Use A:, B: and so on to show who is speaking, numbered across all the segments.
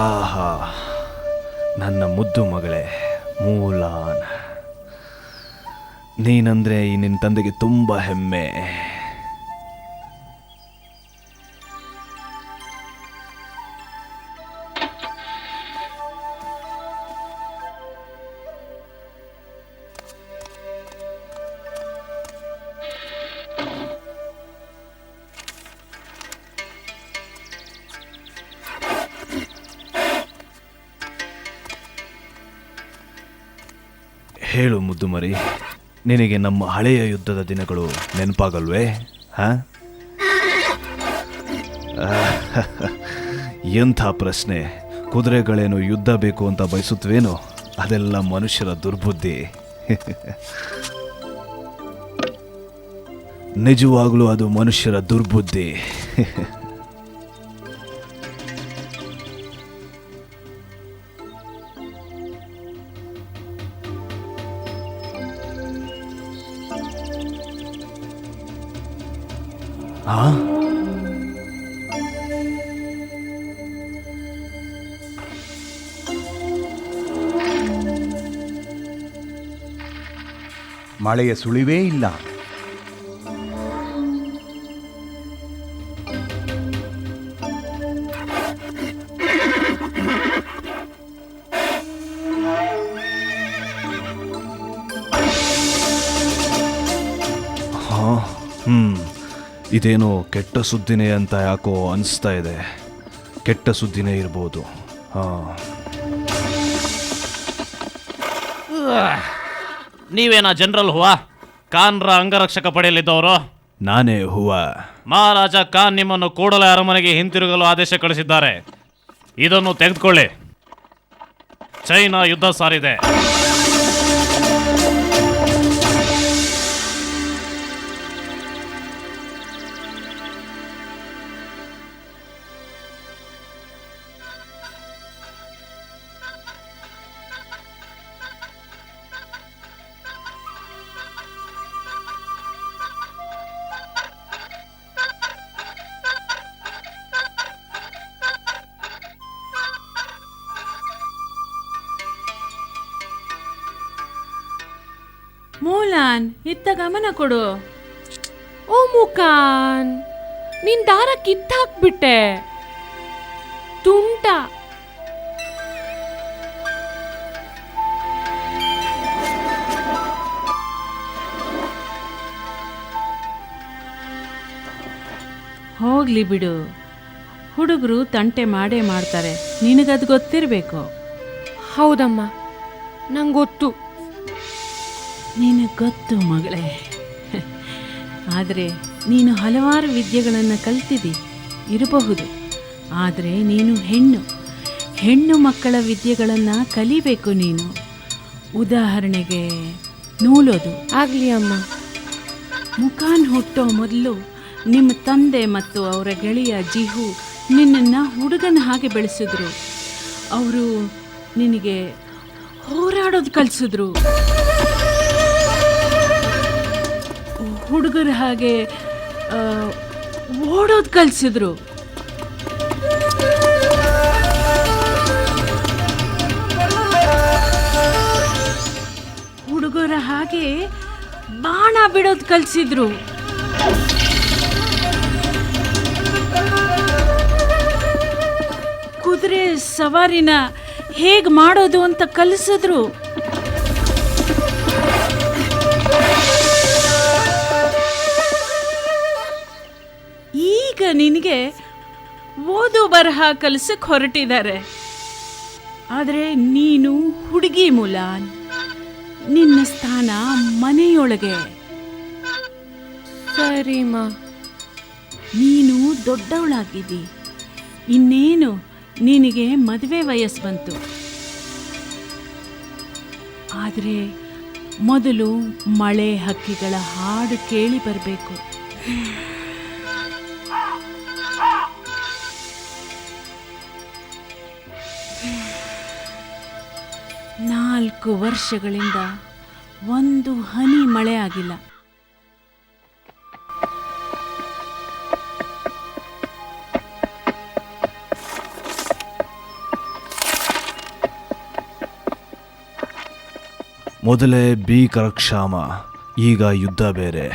A: ಆಹಾ, ನನ್ನ ಮುದ್ದು ಮಗಳೇ ಮೂಲಾನ್, ನೀನಂದ್ರೆ ಈ ನಿನ್ನ ತಂದೆಗೆ ತುಂಬ ಹೆಮ್ಮೆ. ಹೇಳು ಮುದ್ದು ಮರಿ, ನಿನಗೆ ನಮ್ಮ ಹಳೆಯ ಯುದ್ಧದ ದಿನಗಳು ನೆನಪಾಗಲ್ವೇ? ಎಂಥ ಪ್ರಶ್ನೆ! ಕುದುರೆಗಳೇನು ಯುದ್ಧ ಬೇಕು ಅಂತ ಬಯಸುತ್ತವೇನೋ? ಅದೆಲ್ಲ ಮನುಷ್ಯರ ದುರ್ಬುದ್ಧಿ. ನಿಜವಾಗ್ಲೂ ಅದು ಮನುಷ್ಯರ ದುರ್ಬುದ್ಧಿ.
B: ಮಳೆಯ ಸುಳಿವೇ ಇಲ್ಲ.
A: ಇದೇನೋ ಕೆಟ್ಟ ಸುದ್ದಿನೇ ಅಂತ ಯಾಕೋ ಅನಿಸ್ತಾ ಇದೆ. ಕೆಟ್ಟ ಸುದ್ದಿನೇ ಇರ್ಬೋದು.
C: ನೀವೇನಾ ಜನರಲ್ ಹುವಾ, ಖಾನ್ರ ಅಂಗರಕ್ಷಕ ಪಡೆಯಲಿದ್ದವರು?
A: ನಾನೇ ಹುವಾ.
C: ಮಹಾರಾಜ ಖಾನ್ ನಿಮ್ಮನ್ನು ಕೂಡಲೇ ಅರಮನೆಗೆ ಹಿಂತಿರುಗಲು ಆದೇಶ ಕಳಿಸಿದ್ದಾರೆ. ಇದನ್ನು ತೆಗೆದುಕೊಳ್ಳಿ. ಚೈನಾ ಯುದ್ಧ ಸಾರಿದೆ.
D: ಮೂಲಾನ್, ಇತ್ತ ಗಮನ ಕೊಡು. ಓ ಮುಖಾನ್, ನಿನ್ ದಾರ ಕಿತ್ತಾಕ್ಬಿಟ್ಟೆ. ತುಂಟ. ಹೋಗ್ಲಿ ಬಿಡು, ಹುಡುಗರು ತಂಟೆ ಮಾಡೇ ಮಾಡ್ತಾರೆ. ನಿನಗದು ಗೊತ್ತಿರಬೇಕು.
E: ಹೌದಮ್ಮ, ನಂಗೆ ಗೊತ್ತು.
D: ನಿನಗೆ ಗೊತ್ತು ಮಗಳೇ. ಆದರೆ ನೀನು ಹಲವಾರು ವಿದ್ಯೆಗಳನ್ನು ಕಲ್ತಿದ್ದಿ ಇರಬಹುದು. ಆದರೆ ನೀನು ಹೆಣ್ಣು ಮಕ್ಕಳ ವಿದ್ಯೆಗಳನ್ನು ಕಲಿಬೇಕು ನೀನು. ಉದಾಹರಣೆಗೆ ನೂಲೋದು.
E: ಆಗಲಿ ಅಮ್ಮ.
D: ಮುಖಾನ್ ಹುಟ್ಟೋ ಮೊದಲು ನಿಮ್ಮ ತಂದೆ ಮತ್ತು ಅವರ ಗೆಳೆಯ ಜಿಹು ನಿನ್ನನ್ನು ಹುಡುಗನ ಹಾಗೆ ಬೆಳೆಸಿದ್ರು. ಅವರು ನಿನಗೆ ಹೋರಾಡೋದು ಕಲಿಸಿದ್ರು. ಹುಡುಗರ ಹಾಗೆ ಓಡೋದು ಕಲಿಸಿದ್ರು. ಹುಡುಗರ ಹಾಗೆ ಬಾಣ ಬಿಡೋದು ಕಲಿಸಿದ್ರು. ಕುದುರೆ ಸವಾರಿನ ಹೇಗೆ ಮಾಡೋದು ಅಂತ ಕಲಿಸಿದ್ರು. ಈಗ ನಿನಗೆ ಓದು ಬರಹ ಕಲಿಸಕ್ಕೆ ಹೊರಟಿದ್ದಾರೆ. ಆದರೆ ನೀನು ಹುಡುಗಿ ಮುಲಾನ್, ನಿನ್ನ ಸ್ಥಾನ ಮನೆಯೊಳಗೆ.
E: ಸರಿ ಮಾ.
D: ನೀನು ದೊಡ್ಡವಳಾಗಿದ್ದಿ, ಇನ್ನೇನು ನಿನಗೆ ಮದುವೆ ವಯಸ್ಸು ಬಂತು. ಆದರೆ ಮೊದಲು ಮಳೆ ಹಕ್ಕಿಗಳ ಹಾಡು ಕೇಳಿ ಬರಬೇಕು. 4 ವರ್ಷಗಳಿಂದ ಒಂದು ಹನಿ ಮಳೆ ಆಗಿಲ್ಲ.
A: ಮೊದಲೇ ಭೀಕರ ಕ್ಷಾಮ, ಈಗ ಯುದ್ಧ ಬೇರೆ.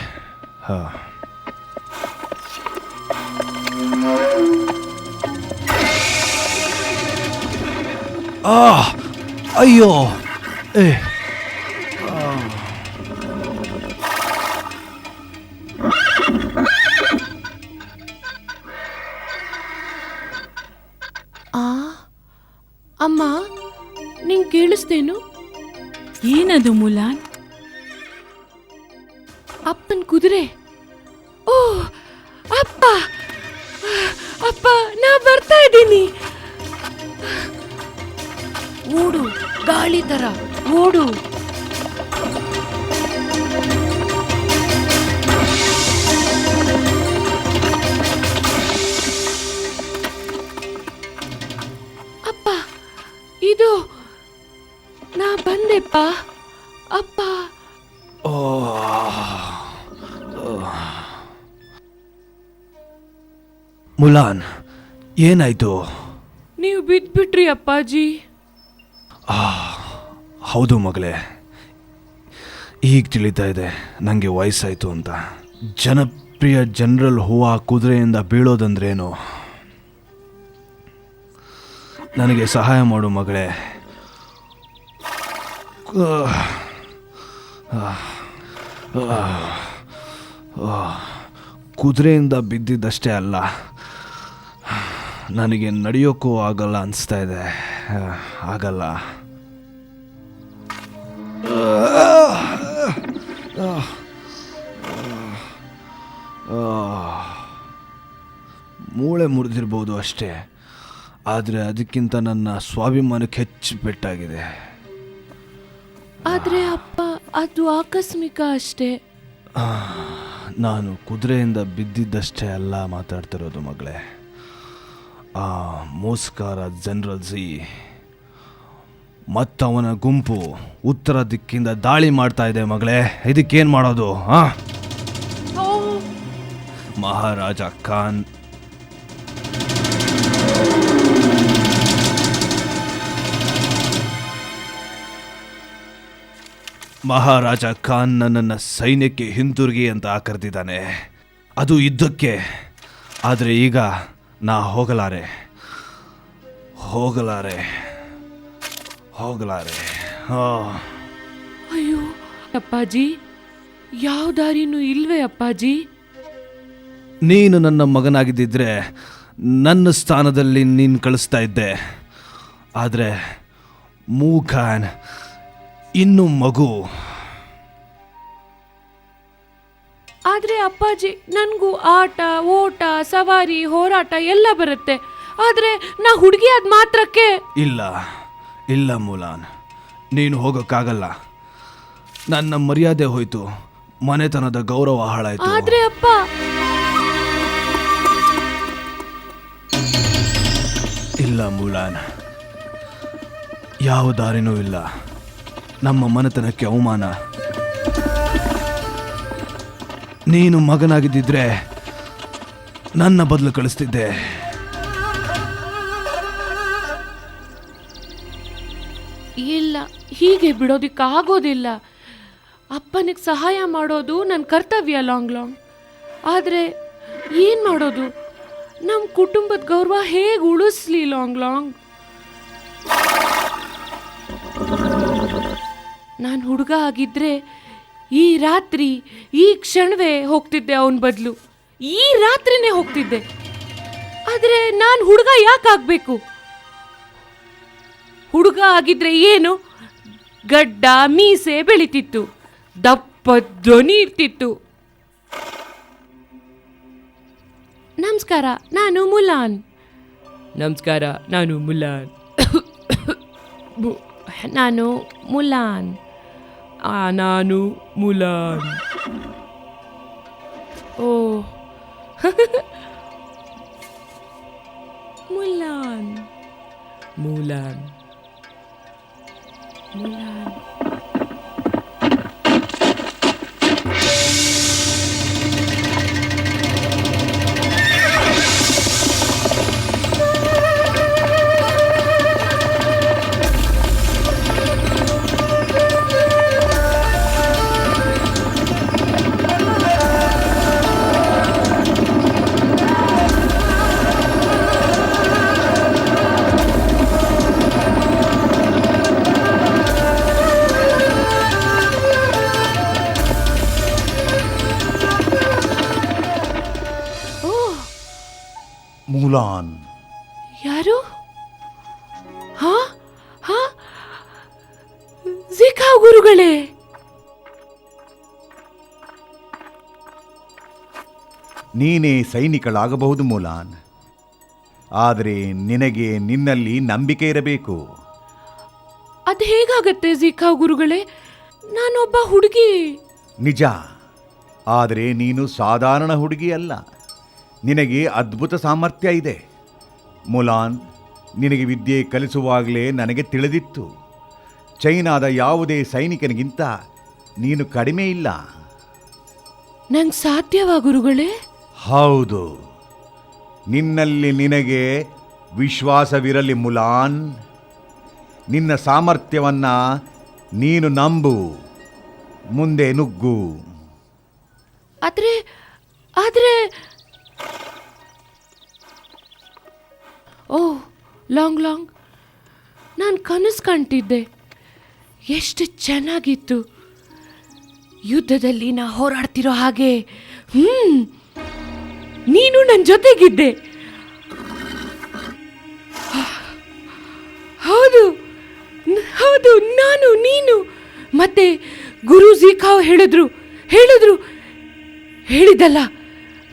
A: ಅಯ್ಯೋ ಏ
E: ಅಮ್ಮ, ನಿಂಗೆ ಕೇಳಿಸ್ತೇನು?
D: ಏನದು ಮುಲಾನ್?
E: ಅಪ್ಪನ ಕುದುರೆ. ಓ ಅಪ್ಪ, ಅಪ್ಪ ನಾ ಬರ್ತಾ ಇದ್ದೀನಿ. ಓಡು, ಗಾಳಿ ತರ ಓಡು. ಅಪ್ಪ, ಇದು ನಾ ಬಂದೆಪ್ಪ. ಅಪ್ಪ.
A: ಮುಲಾನ್, ಏನಾಯ್ತು?
E: ನೀವು ಬಿದ್ಬಿಟ್ರಿ ಅಪ್ಪಾಜಿ.
A: ಹೌದು ಮಗಳೇ, ಈಗ ತಿಳಿತಾ ಇದೆ ನನಗೆ ವಯಸ್ಸಾಯಿತು ಅಂತ. ಜನಪ್ರಿಯ ಜನರಲ್ ಹೂವ ಕುದುರೆಯಿಂದ ಬೀಳೋದಂದ್ರೇನು? ನನಗೆ ಸಹಾಯ ಮಾಡು ಮಗಳೇ. ಕುದುರೆಯಿಂದ ಬಿದ್ದಿದ್ದಷ್ಟೇ ಅಲ್ಲ, ನನಗೆ ನಡೆಯೋಕ್ಕೂ ಆಗಲ್ಲ ಅನಿಸ್ತಾ ಇದೆ. ಆಗಲ್ಲ. ಮೂಳೆ ಮುರಿದಿರ್ಬೋದು ಅಷ್ಟೇ, ಆದರೆ ಅದಕ್ಕಿಂತ ನನ್ನ ಸ್ವಾಭಿಮಾನಕ್ಕೆ ಹೆಚ್ಚು ಪೆಟ್ಟಾಗಿದೆ.
E: ಆದ್ರೆ ಅಪ್ಪ, ಅದು ಆಕಸ್ಮಿಕ ಅಷ್ಟೇ.
A: ನಾನು ಕುದುರೆಯಿಂದ ಬಿದ್ದಿದ್ದಷ್ಟೇ ಅಲ್ಲ ಮಾತಾಡ್ತಿರೋದು ಮಗಳೇ. ಆ ಮೋಸ್ಕಾರ ಜನರಲ್ ಝೀ ಮತ್ತವನ ಗುಂಪು ಉತ್ತರ ದಿಕ್ಕಿಂದ ದಾಳಿ ಮಾಡ್ತಾ ಇದೆ ಮಗಳೇ. ಇದಕ್ಕೇನು ಮಾಡೋದು? ಮಹಾರಾಜ ಖಾನ್ ಮಹಾರಾಜ ಖಾನ್ ನನ್ನನ್ನು ಸೈನ್ಯಕ್ಕೆ ಹಿಂತಿರುಗಿ ಅಂತ ಕರೆದಿದ್ದಾನೆ. ಅದು ಯುದ್ಧಕ್ಕೆ. ಆದರೆ ಈಗ ನಾ ಹೋಗಲಾರೆ.
E: ಅಯ್ಯೋ ಅಪ್ಪಾಜಿ, ಯಾವ ದಾರಿನೂ ಇಲ್ವೇ ಅಪ್ಪಾಜಿ?
A: ನೀನು ನನ್ನ ಮಗನಾಗಿದ್ದಿದ್ರೆ ನನ್ನ ಸ್ಥಾನದಲ್ಲಿ ನೀನು ಕಳಿಸ್ತಾ ಇದ್ದೆ. ಆದರೆ ಮೂಖಾನ್ ಇನ್ನು ಮಗು.
E: ಆದ್ರೆ ಅಪ್ಪಾಜಿ, ನನ್ಗೂ ಆಟ, ಓಟ, ಸವಾರಿ, ಹೋರಾಟ ಎಲ್ಲ ಬರುತ್ತೆ. ಆದ್ರೆ ನಾ ಹುಡುಗಿ ಆದ ಮಾತ್ರಕ್ಕೆ.
A: ಇಲ್ಲ ಮುಲಾನ್, ನೀನು ಹೋಗೋಕ್ಕಾಗಲ್ಲ. ನನ್ನ ಮರ್ಯಾದೆ ಹೋಯ್ತು, ಮನೆತನದ ಗೌರವ ಹಾಳಾಯ್ತು.
E: ಆದ್ರೆ ಅಪ್ಪ,
A: ಇಲ್ಲ ಮುಲಾನ್, ಯಾವ ದಾರಿನೂ ಇಲ್ಲ. ನಮ್ಮ ಮನೆತನಕ್ಕೆ ಅವಮಾನ. ನೀನು ಮಗನಾಗಿದ್ದಿದ್ರೆ ನನ್ನ ಬದಲು ಕಳಿಸ್ತಿದ್ದೆ.
E: ಇಲ್ಲ, ಹೀಗೆ ಬಿಡೋದಿಕ್ಕಾಗೋದಿಲ್ಲ. ಅಪ್ಪನಿಗೆ ಸಹಾಯ ಮಾಡೋದು ನನ್ನ ಕರ್ತವ್ಯ ಲಾಂಗ್ ಲಾಂಗ್. ಆದರೆ ಏನು ಮಾಡೋದು, ನಮ್ಮ ಕುಟುಂಬದ ಗೌರವ ಹೇಗೆ ಉಳಿಸ್ಲಿ ಲಾಂಗ್ ಲಾಂಗ್? ನಾನು ಹುಡುಗ ಆಗಿದ್ರೆ ಈ ರಾತ್ರಿ ಈ ಕ್ಷಣವೇ ಹೋಗ್ತಿದ್ದೆ, ಅವನ ಬದಲು ಈ ರಾತ್ರಿನೇ ಹೋಗ್ತಿದ್ದೆ. ಆದರೆ ನಾನು ಹುಡುಗ ಯಾಕಾಗಬೇಕು? ಹುಡುಗ ಆಗಿದ್ರೆ ಏನು, ಗಡ್ಡ ಮೀಸೆ ಬೆಳಿತಿತ್ತು, ದಪ್ಪ ಧ್ವನಿ ಇರ್ತಿತ್ತು. ನಮಸ್ಕಾರ, ನಾನು ಮುಲಾನ್. ನಮಸ್ಕಾರ, ನಾನು ಮುಲಾನ್. ನಾನು ಮುಲಾನ್. ನಾನು ಮುಲಾನ್. ಓ ಮುಲಾನ್ ಮುಲಾನ್ ಮುಲಾನ್.
B: ಮುಲಾನ್,
E: ಯಾರು? ಹಾ ಹಾ, ಜಿಖಾ ಗುರುಗಳೇ.
B: ನೀನೇ ಸೈನಿಕಳಾಗಬಹುದು ಮುಲಾನ್, ಆದರೆ ನಿನಗೆ ನಿನ್ನಲ್ಲಿ ನಂಬಿಕೆ ಇರಬೇಕು.
E: ಅದು ಹೇಗಾಗತ್ತೆ ಜಿಖಾ ಗುರುಗಳೇ? ನಾನೊಬ್ಬ ಹುಡುಗಿ.
B: ನಿಜ, ಆದರೆ ನೀನು ಸಾಧಾರಣ ಹುಡುಗಿ ಅಲ್ಲ. ನಿನಗೆ ಅದ್ಭುತ ಸಾಮರ್ಥ್ಯ ಇದೆ ಮುಲಾನ್. ನಿನಗೆ ವಿದ್ಯೆ ಕಲಿಸುವಾಗಲೇ ನನಗೆ ತಿಳಿದಿತ್ತು, ಚೈನಾದ ಯಾವುದೇ ಸೈನಿಕನಿಗಿಂತ ನೀನು ಕಡಿಮೆ ಇಲ್ಲ.
E: ನಂಗೆ ಸಾಧ್ಯವಾ ಗುರುಗಳೇ?
B: ಹೌದು, ನಿನ್ನಲ್ಲಿ ನಿನಗೆ ವಿಶ್ವಾಸವಿರಲಿ ಮುಲಾನ್. ನಿನ್ನ ಸಾಮರ್ಥ್ಯವನ್ನ ನೀನು ನಂಬು, ಮುಂದೆ ನುಗ್ಗು.
E: ಆದ್ರೆ ಆದ್ರೆ ಓ ಲಾಂಗ್ ಲಾಂಗ್, ನಾನು ಕನಸು ಕಾಣ್ತಿದ್ದೆ. ಎಷ್ಟು ಚೆನ್ನಾಗಿತ್ತು, ಯುದ್ಧದಲ್ಲಿ ನಾ ಹೋರಾಡ್ತಿರೋ ಹಾಗೆ. ನೀನು ನನ್ನ ಜೊತೆಗಿದ್ದೆ. ಹೌದು ಹೌದು, ನಾನು ನೀನು. ಮತ್ತೆ ಗುರು ಜಿಖಾವ್ ಹೇಳಿದಲ್ಲ,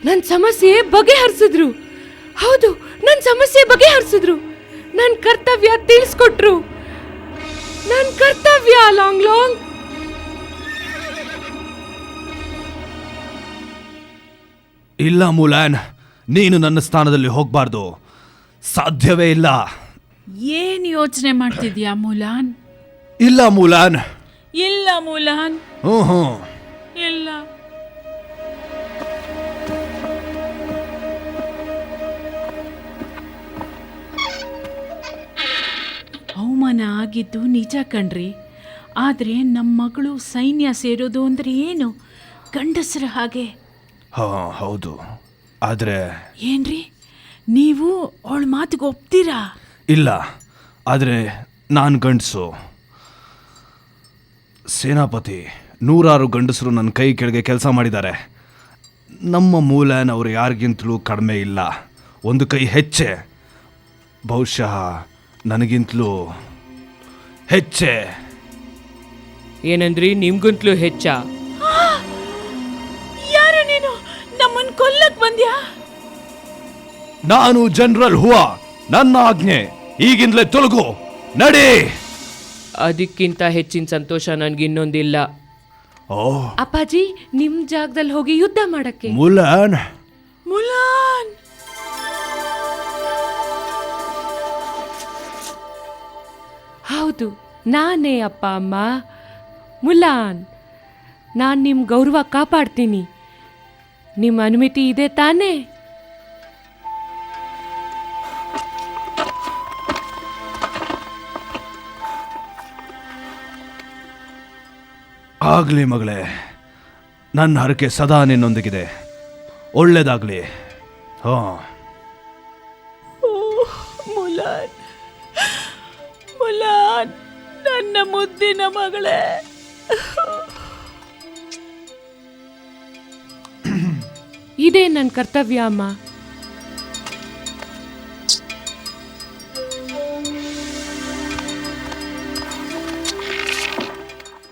E: ನನ್ನ ಸಮಸ್ಯೆ ಬಗೆಹರಿಸಿದ್ರು. ಹೌದು, ನನ್ನ ಸಮಸ್ಯೆ ಬಗೆಹರಿಸಿದ್ರು. ನನ್ನ ಕರ್ತವ್ಯ ತಿಳಿಸ್ಕೊಟ್ರು. ನನ್ನ ಕರ್ತವ್ಯ ಲಾಂಗ್ ಲಾಂಗ್.
A: ಇಲ್ಲ ಮುಲಾನ್, ನೀನು ನನ್ನ ಸ್ಥಾನದಲ್ಲಿ ಹೋಗಬಾರ್ದು, ಸಾಧ್ಯವೇ ಇಲ್ಲ.
D: ಏನ್ ಯೋಚನೆ ಮಾಡ್ತಿದ್ಯಾ ಮುಲಾನ್?
A: ಇಲ್ಲ ಮುಲಾನ್.
D: ಇಲ್ಲ ಮುಲಾನ್,
A: ಹ್ಞೂ
D: ಇಲ್ಲ. ಅವಮಾನ ಆಗಿದ್ದು ನಿಜ ಕಣ್ರಿ, ಆದರೆ ನಮ್ಮ ಮಗಳು ಸೈನ್ಯ ಸೇರೋದು ಅಂದ್ರೆ ಏನು? ಗಂಡಸರ ಹಾಗೆ.
A: ಹೌದು, ಆದರೆ
D: ಏನ್ರಿ ನೀವು ಅವಳ ಮಾತಿಗೆ ಒಪ್ತೀರಾ?
A: ಇಲ್ಲ, ಆದರೆ ನಾನು ಗಂಡಸು. ಸೇನಾಪತಿ, 100 ಗಂಡಸರು ನನ್ನ ಕೈ ಕೆಳಗೆ ಕೆಲಸ ಮಾಡಿದ್ದಾರೆ. ನಮ್ಮ ಮುಲಾನ್ ಅವರು ಯಾರಿಗಿಂತಲೂ ಕಡಿಮೆ ಇಲ್ಲ, ಒಂದು ಕೈ ಹೆಚ್ಚೆ. ಬಹುಶಃ ನನಗಿಂತಲೂ ಹೆಚ್ಚೆ.
F: ಏನಂದ್ರಿ? ನಿಮ್ಗಿಂತಲೂ ಹೆಚ್ಚಾ?
D: ಯಾರು ನೀನು? ನಮ್ಮನ್ನು ಕೊಲ್ಲಕ್ ಬಂದ್ಯಾ?
A: ನಾನು ಜನರಲ್ ಹುವಾ, ನನ್ನ ಆಜ್ಞೆ ಈಗಿಂದಲೇ ತೊಲಗು, ನಡಿ.
F: ಅದಕ್ಕಿಂತ ಹೆಚ್ಚಿನ ಸಂತೋಷ ನನಗಿನ್ನೊಂದಿಲ್ಲ.
A: ಓ
E: ಅಪ್ಪಾಜಿ, ನಿಮ್ ಜಾಗದಲ್ಲಿ ಹೋಗಿ ಯುದ್ಧ ಮಾಡಕ್ಕೆ.
A: ಮುಲಾನ್,
D: ಮುಲಾನ್,
E: ಹೌದು, ನಾನೇ ಅಪ್ಪ ಅಮ್ಮ. ಮುಲಾನ್, ನಾನು ನಿಮ್ಮ ಗೌರವ ಕಾಪಾಡ್ತೀನಿ. ನಿಮ್ಮ ಅನುಮತಿ ಇದೆ ತಾನೇ?
A: ಆಗ್ಲಿ ಮಗಳೇ, ನನ್ನ ಹರಕೆ ಸದಾ ನಿನ್ನೊಂದಿಗಿದೆ. ಒಳ್ಳೇದಾಗ್ಲಿ. ಹಾ.
D: ಮುಲಾನ್, ಮುಲಾನ್, ನನ್ನ ಮುದ್ದಿನ ಮಗಳೇ.
E: ಇದೇ ನನ್ನ ಕರ್ತವ್ಯ ಅಮ್ಮ.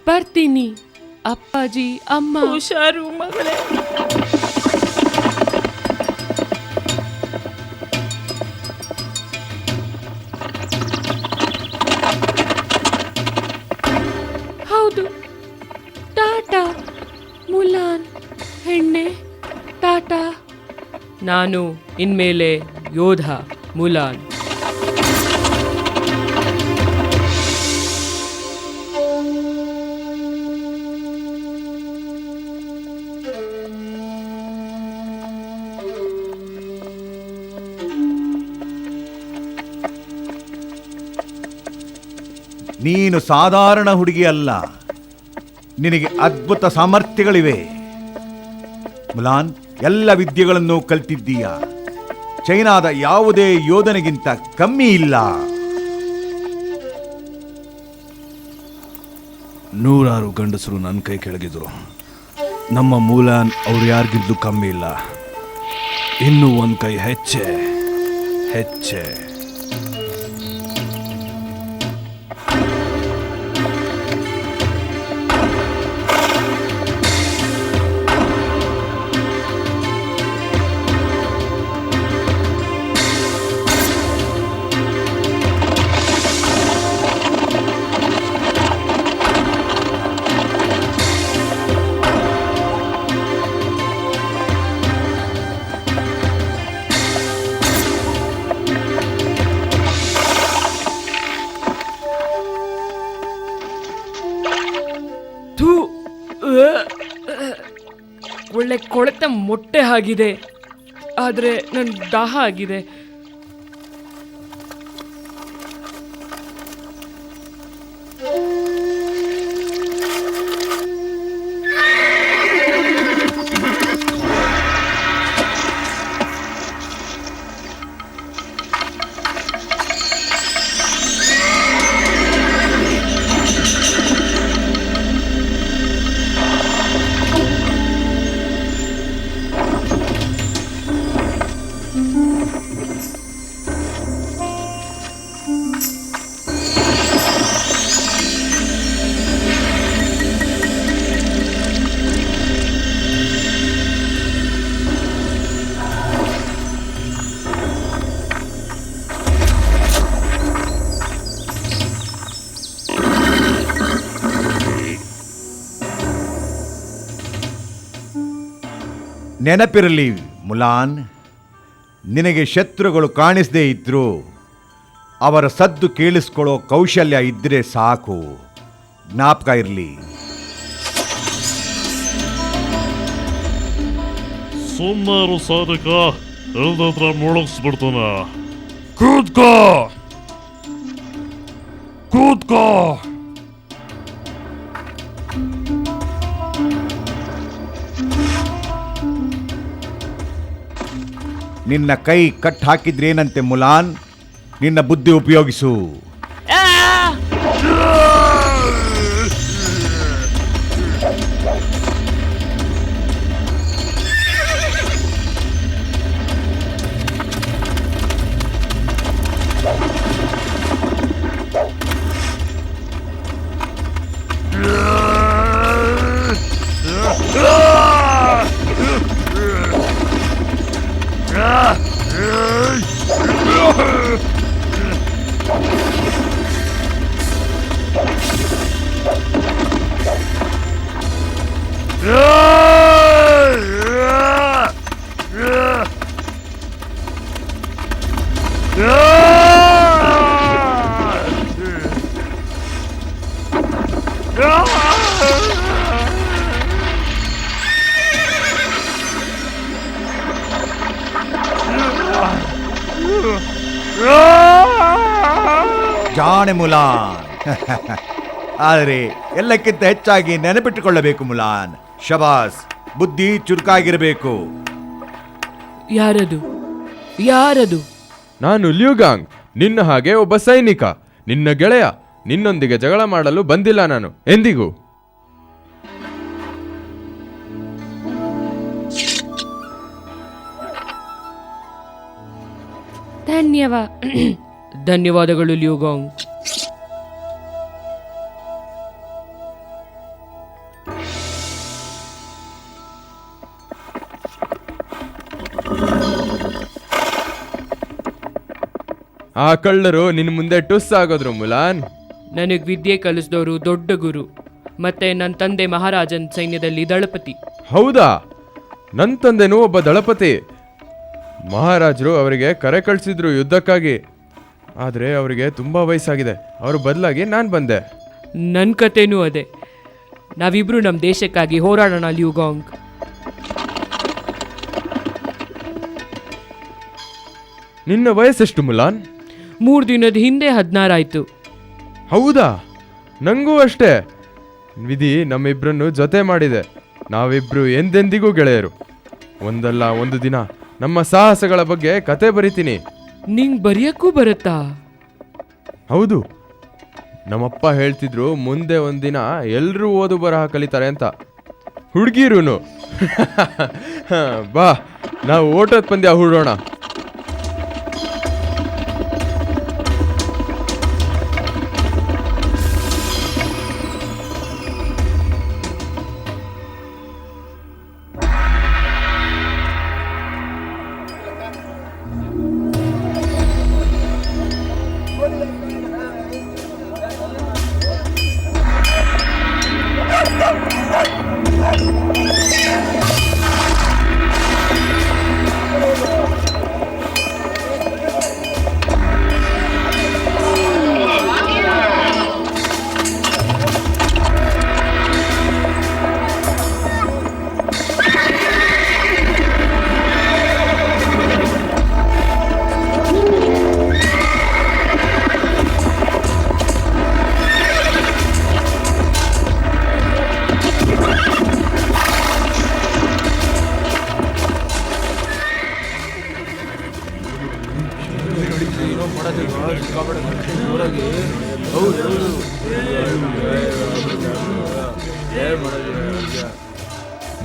E: ಬರ್ತೀನಿ ಅಪ್ಪಾಜಿ, ಅಮ್ಮ.
D: ಹುಷಾರು ಮಗಳೇ.
E: ಹೌದು, ಟಾಟಾ ಮುಲಾನ್ ಹೆಣ್ಣೆ, ಟಾಟಾ.
F: ನಾನು ಇನ್ಮೇಲೆ ಯೋಧ ಮುಲಾನ್.
B: ನೀನು ಸಾಧಾರಣ ಹುಡುಗಿ ಅಲ್ಲ, ನಿನಗೆ ಅದ್ಭುತ ಸಾಮರ್ಥ್ಯಗಳಿವೆ. ಮುಲಾನ್, ಎಲ್ಲ ವಿದ್ಯೆಗಳನ್ನು ಕಲ್ತಿದ್ದೀಯ. ಚೈನಾದ ಯಾವುದೇ ಯೋಧನಿಗಿಂತ ಕಮ್ಮಿ ಇಲ್ಲ.
A: ನೂರಾರು ಗಂಡಸರು ನನ್ನ ಕೈ ಕೆಳಗಿದ್ರು. ನಮ್ಮ ಮೂಲಾನ್ ಅವ್ರು ಯಾರಿಗಿದ್ದು ಕಮ್ಮಿ ಇಲ್ಲ. ಇನ್ನೂ ಒಂದು ಕೈ ಹೆಚ್ಚೆ ಹೆಚ್ಚೆ.
F: ಒಳ್ಳೆ ಕೊಳೆತ ಮೊಟ್ಟೆ ಆಗಿದೆ, ಆದರೆ ನನ್ನ ದಾಹ ಆಗಿದೆ.
B: ನೆನಪಿರಲಿ ಮುಲಾನ್, ನಿನಗೆ ಶತ್ರುಗಳು ಕಾಣಿಸದೇ ಇದ್ರು ಅವರ ಸದ್ದು ಕೇಳಿಸ್ಕೊಳ್ಳೋ ಕೌಶಲ್ಯ ಇದ್ರೆ ಸಾಕು. ಜ್ಞಾಪಕ ಇರಲಿ.
C: ಸುಮಾರು ಸಾಧಕ ಎಲ್ಲದತ್ರ ಮುಳುಗಿಸ್ಬಿಡ್ತಾನ. ಕೂತ್ಕೋ ಕೂತ್ಕೋ.
B: ನಿನ್ನ ಕೈ ಕಟ್ ಹಾಕಿದ್ರೇನಂತೆ ಮುಲಾನ್, ನಿನ್ನ ಬುದ್ಧಿ ಉಪಯೋಗಿಸು. ಜಾಣೆ ಮುಲಾನ್. ಆದರೆ ಎಲ್ಲಕ್ಕಿಂತ ಹೆಚ್ಚಾಗಿ ನೆನಪಿಟ್ಟುಕೊಳ್ಳಬೇಕು ಮುಲಾನ್. ಶಬಾಸ್, ಬುದ್ಧಿ ಚುರುಕಾಗಿರಬೇಕು.
F: ಯಾರದು ಯಾರದು?
G: ನಾನು ಲ್ಯೂಗಾಂಗ್, ನಿನ್ನ ಹಾಗೆ ಒಬ್ಬ ಸೈನಿಕ, ನಿನ್ನ ಗೆಳೆಯ. ನಿನ್ನೊಂದಿಗೆ ಜಗಳ ಮಾಡಲು ಬಂದಿಲ್ಲ ನಾನು ಎಂದಿಗೂ.
F: ಧನ್ಯವಾದಗಳು ಲ್ಯೂಗಾಂಗ್.
G: ಆ ಕಳ್ಳರು ನಿನ್ನ ಮುಂದೆ ಟುಸ್ ಆಗೋದ್ರು ಮುಲಾನ್.
F: ನನಗೆ ವಿದ್ಯೆ ಕಲಿಸಿದವರು ದೊಡ್ಡ ಗುರು. ಮತ್ತೆ ನನ್ನ ತಂದೆ ಮಹಾರಾಜನ್ ಸೈನ್ಯದಲ್ಲಿ ದಳಪತಿ.
G: ಹೌದಾ? ನನ್ನ ತಂದೆನೂ ಒಬ್ಬ ದಳಪತಿ. ಮಹಾರಾಜರು ಅವರಿಗೆ ಕರೆ ಕಳಿಸಿದ್ರು ಯುದ್ಧಕ್ಕಾಗಿ. ಆದರೆ ಅವರಿಗೆ ತುಂಬ ವಯಸ್ಸಾಗಿದೆ. ಅವ್ರ ಬದಲಾಗಿ ನಾನು ಬಂದೆ.
F: ನನ್ನ ಕತೆನೂ ಅದೇ. ನಾವಿಬ್ರು ನಮ್ಮ ದೇಶಕ್ಕಾಗಿ ಹೋರಾಡೋಣ ಲ್ಯೂಗಾಂಗ್.
G: ನಿನ್ನ ವಯಸ್ಸೆಷ್ಟು ಮುಲಾನ್?
F: 3 ದಿನದ ಹಿಂದೆ 16 ಆಯ್ತು.
G: ಹೌದಾ? ನನಗೂ ಅಷ್ಟೇ. ವಿಧಿ ನಮ್ಮಿಬ್ಬರನ್ನು ಜೊತೆ ಮಾಡಿದೆ. ನಾವಿಬ್ರು ಎಂದೆಂದಿಗೂ ಗೆಳೆಯರು. ಒಂದಲ್ಲ ಒಂದು ದಿನ ನಮ್ಮ ಸಾಹಸಗಳ ಬಗ್ಗೆ ಕತೆ ಬರಿತೀನಿ.
F: ನಿಂಗೆ ಬರೆಯಕ್ಕೂ ಬರುತ್ತಾ?
G: ಹೌದು, ನಮ್ಮಪ್ಪ ಹೇಳ್ತಿದ್ರು ಮುಂದೆ ಒಂದಿನ ಎಲ್ಲರೂ ಓದು ಬರಹ ಕಲಿತಾರೆ ಅಂತ. ಹುಡುಗಿರೂನು. ಬಾ, ನಾವು ಓಟದ ಪಂದ್ಯ ಹೂಡೋಣ.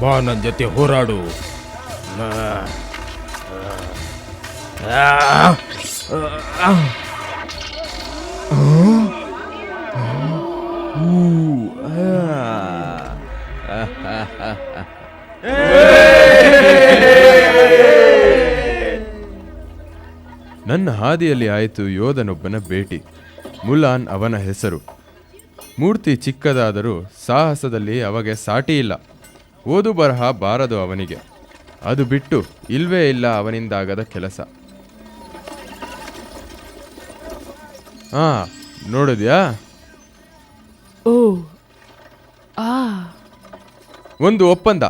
H: ಬಾ, ನನ್ನ ಜೊತೆ ಹೋರಾಡು.
G: ನನ್ನ ಹಾದಿಯಲ್ಲಿ ಆಯಿತು ಯೋಧನೊಬ್ಬನ ಭೇಟಿ. ಮುಲಾನ್ ಅವನ ಹೆಸರು. ಮೂರ್ತಿ ಚಿಕ್ಕದಾದರೂ ಸಾಹಸದಲ್ಲಿ ಅಮಗೆ ಸಾಟಿ ಇಲ್ಲ. ಓದು ಬರಹ ಬಾರದು ಅವನಿಗೆ. ಅದು ಬಿಟ್ಟು ಇಲ್ವೇ ಇಲ್ಲ ಅವನಿಂದಾಗದ ಕೆಲಸ. ನೋಡಿದ್ಯಾ?
F: ಓ, ಆ
G: ಒಂದು ಒಪ್ಪಂದ.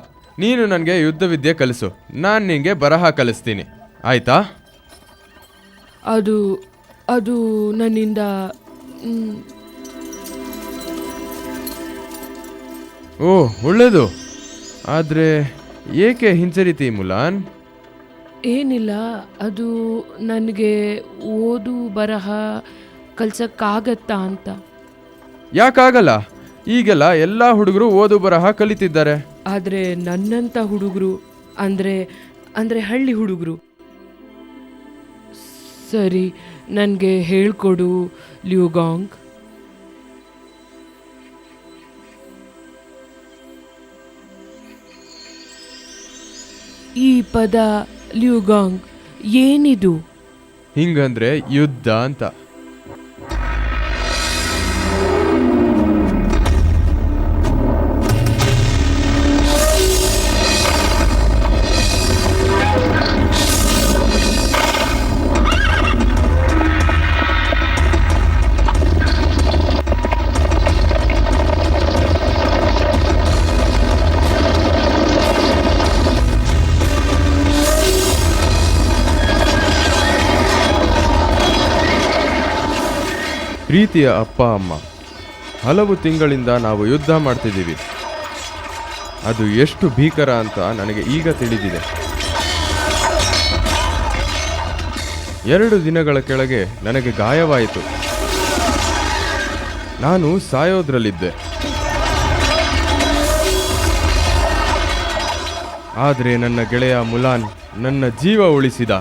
G: ನೀನು ನನಗೆ ಯುದ್ಧ ವಿದ್ಯೆ ಕಲಿಸು, ನಾನು ನಿನಗೆ ಬರಹ ಕಲಿಸ್ತೀನಿ, ಆಯ್ತಾ?
F: ಅದು ನನ್ನಿಂದ
G: ಓ, ಒಳ್ಳೇದು. ಆದರೆ ಏಕೆ ಹಿಂಜರಿತಿ ಮುಲಾನ್?
F: ಏನಿಲ್ಲ, ಅದು ನನಗೆ ಓದು ಬರಹ ಕಲ್ಸಕ್ಕಾಗತ್ತಾ ಅಂತ.
G: ಯಾಕಾಗಲ್ಲ? ಈಗೆಲ್ಲ ಎಲ್ಲ ಹುಡುಗರು ಓದು ಬರಹ ಕಲಿತಿದ್ದಾರೆ.
F: ಆದರೆ ನನ್ನಂಥ ಹುಡುಗರು ಅಂದರೆ ಹಳ್ಳಿ ಹುಡುಗರು. ಸರಿ, ನನಗೆ ಹೇಳ್ಕೊಡು ಲ್ಯೂಗಾಂಗ್. ಈ ಪದ ಲ್ಯೂಗಾಂಗ್ ಏನಿದು?
G: ಹಿಂಗಂದ್ರೆ ಯುದ್ಧ ಅಂತ. ಪ್ರೀತಿಯ ಅಪ್ಪ ಅಮ್ಮ, ಹಲವು ತಿಂಗಳಿಂದ ನಾವು ಯುದ್ಧ ಮಾಡ್ತಿದ್ದೀವಿ. ಅದು ಎಷ್ಟು ಭೀಕರ ಅಂತ ನನಗೆ ಈಗ ತಿಳಿದಿದೆ. 2 ದಿನಗಳ ಕೆಳಗೆ ನನಗೆ ಗಾಯವಾಯಿತು. ನಾನು ಸಾಯೋದ್ರಲ್ಲಿದ್ದೆ. ಆದರೆ ನನ್ನ ಗೆಳೆಯ ಮುಲಾನ್ ನನ್ನ ಜೀವ ಉಳಿಸಿದ.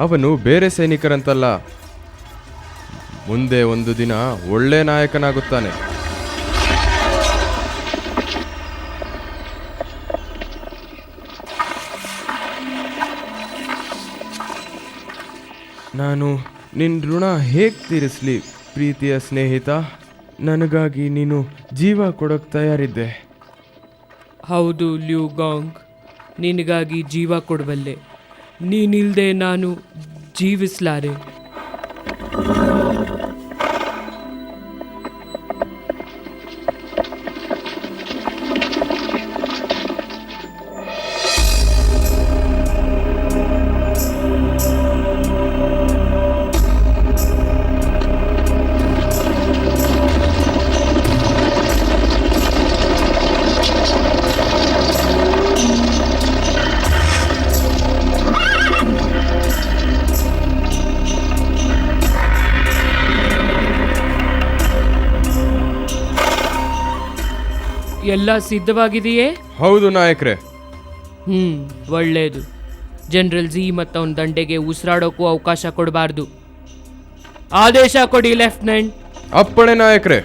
G: ಅವನು ಬೇರೆ ಸೈನಿಕರಂತಲ್ಲ, ಮುಂದೆ ಒಂದು ದಿನ ಒಳ್ಳೆ ನಾಯಕನಾಗುತ್ತಾನೆ. ನಾನು ನಿನ್ನ ಋಣ ಹೇಗೆ ತೀರಿಸ್ಲಿ ಪ್ರೀತಿಯ ಸ್ನೇಹಿತ? ನನಗಾಗಿ ನೀನು ಜೀವ ಕೊಡೋಕೆ ತಯಾರಿದ್ದೆ.
F: ಹೌದು ಲ್ಯೂಗಾಂಗ್, ನಿನಗಾಗಿ ಜೀವ ಕೊಡಬಲ್ಲೆ. ನೀನಿಲ್ದೆ ನಾನು ಜೀವಿಸಲಾರೆ. ಎಲ್ಲ ಸಿದ್ಧವಾಗಿದೆಯೇ?
G: ಹೌದು ನಾಯಕ್ರೆ.
F: ಒಳ್ಳೆಯದು. ಜನರಲ್ ಝೀ ಮತ್ತು ಅವನ ದಂಡೆಗೆ ಉಸಿರಾಡೋಕ್ಕೂ ಅವಕಾಶ ಕೊಡಬಾರ್ದು. ಆದೇಶ ಕೊಡಿ ಲೆಫ್ಟಿನೆಂಟ್.
G: ಅಪ್ಪಣೆ ನಾಯಕ್ರೆ.